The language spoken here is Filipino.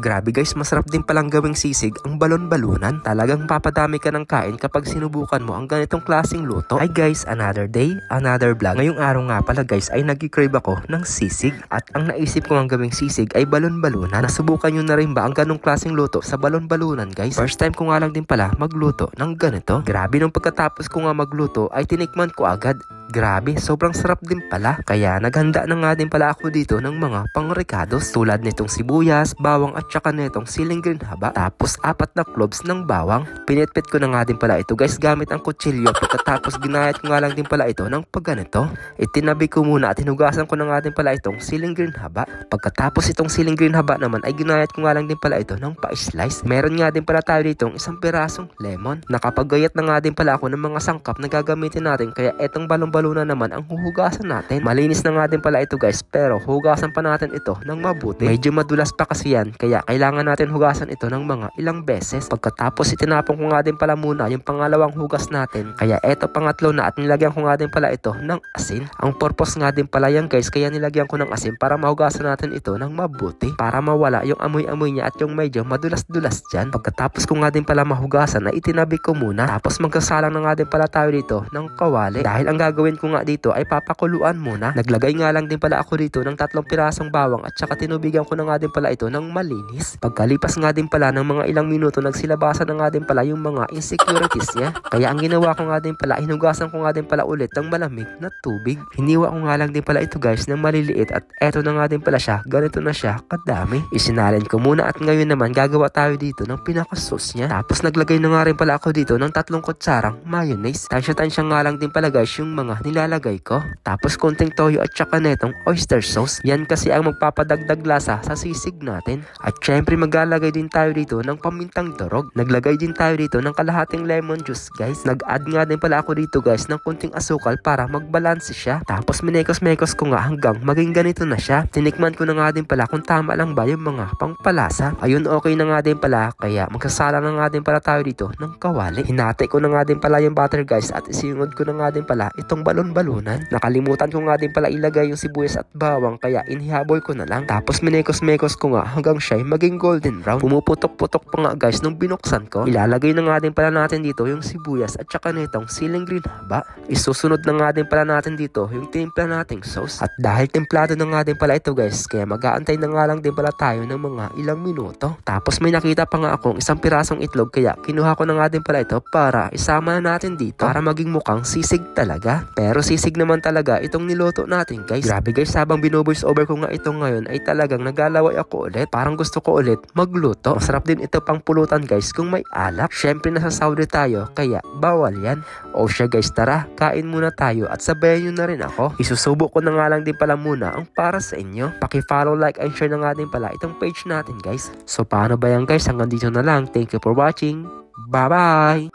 Grabe guys, masarap din palang gawing sisig ang balon-balunan. Talagang papadami ka ng kain kapag sinubukan mo ang ganitong klaseng luto. Hi guys, another day, another vlog. Ngayong araw nga pala guys ay nag-crave ako ng sisig. At ang naisip ko ang gawing sisig ay balon-balunan. Nasubukan nyo na rin ba ang ganong klaseng luto sa balon-balunan guys? First time ko nga lang din pala magluto ng ganito. Grabe, nung pagkatapos ko nga magluto ay tinikman ko agad. Grabe, sobrang sarap din pala. Kaya naghanda na nga din pala ako dito ng mga pangrecados tulad nitong sibuyas, bawang at saka nitong siling green haba. Tapos 4 na cloves ng bawang. Pinitpit ko na nga din pala ito guys gamit ang kutsilyo. Pagkatapos ginayat ko nga lang din pala ito ng pagganito. Itinabi ko muna at hinugasan ko na nga din pala itong siling green haba. Pagkatapos itong siling green haba naman ay ginayat ko nga lang din pala ito ng pa-slice. Meron nga din pala tayo ditong isang pirasong lemon. Nakapagayat na nga din pala ako ng mga sangkap na gagamitin natin. Kaya etong balon-balunan naman ang huhugasan natin. Malinis na nga din pala ito guys, pero hugasan pa natin ito ng mabuti. Medyo madulas pa kasi yan, kaya kailangan natin hugasan ito ng mga ilang beses. Pagkatapos itinapon ko nga din pala muna yung pangalawang hugas natin. Kaya eto pangatlo na at nilagyan ko nga din pala ito ng asin. Ang purpose nga din pala yan guys, kaya nilagyan ko ng asin para mahugasan natin ito ng mabuti. Para mawala yung amoy-amoy niya at yung medyo madulas-dulas dyan. Pagkatapos ko nga din pala mahugasan na itinabi ko muna. Tapos magkasalang na nga din pala tayo dito ng kawali. Dahil ang gagawin ko nga dito ay papakuluan muna. Naglagay nga lang din pala ako dito ng 3 pirasong bawang at saka tinubigan ko na nga din pala ito ng malinis. Pagkalipas nga din pala ng mga ilang minuto nagsilabasan na nga din pala yung mga insecurities niya. Kaya ang ginawa ko nga din pala, hinugasan ko nga din pala ulit ng malamig na tubig. Hiniwa ko nga lang din pala ito guys ng maliliit at eto na nga din pala siya. Ganito na siya kadami. Isinalin ko muna at ngayon naman gagawa tayo dito ng pinaka-sauce niya. Tapos naglagay na nga rin pala ako dito ng 3 kutsarang mayonnaise. Tansya-tansya nga lang din pala guys yung mga nilalagay ko. Tapos konting toyo at saka netong oyster sauce. Yan kasi ang magpapadagdag lasa sa sisig natin. At syempre maglalagay din tayo dito ng pamintang durog. Naglagay din tayo dito ng kalahating lemon juice guys. Nag-add nga din pala ako dito guys ng konting asukal para magbalanse siya. Tapos minekos-mekos ko nga hanggang maging ganito na siya. Tinikman ko na nga din pala kung tama lang ba yung mga pangpalasa. Ayun, okay na nga din pala. Kaya magsasala na nga din pala tayo dito ng kawali. Hinati ko na nga din pala yung butter guys at isinungod ko na nga din pala itong balon-balunan. Nakalimutan ko nga din pala ilagay yung sibuyas at bawang kaya inihabol ko na lang. Tapos minekos-mekos ko nga hanggang siya maging golden brown. Pumuputok-putok pa nga guys nung binuksan ko. Ilalagay na nga din pala natin dito yung sibuyas at saka nitong siling green haba. Isusunod na nga din pala natin dito yung timpla nating sauce. At dahil templado na nga din pala ito guys, kaya mag-aantay na nga lang din pala tayo ng mga ilang minuto. Tapos may nakita pa nga akong isang pirasong itlog kaya kinuha ko na nga din pala ito para isama na natin dito para maging mukhang sisig talaga. Pero sisig naman talaga itong niluto natin guys. Grabe guys, habang binovoice over ko nga ito ngayon ay talagang nagalaway ako ulit. Parang gusto ko ulit magluto. Masarap din ito pang pulutan guys kung may alak. Syempre nasa Saudi tayo kaya bawal yan. O siya guys, tara kain muna tayo at sabayan nyo na rin ako. Isusubok ko na nga lang din pala muna ang para sa inyo. Paki-follow, like and share na nga din pala itong page natin guys. So paano ba yan guys? Hanggang dito na lang. Thank you for watching. Bye bye!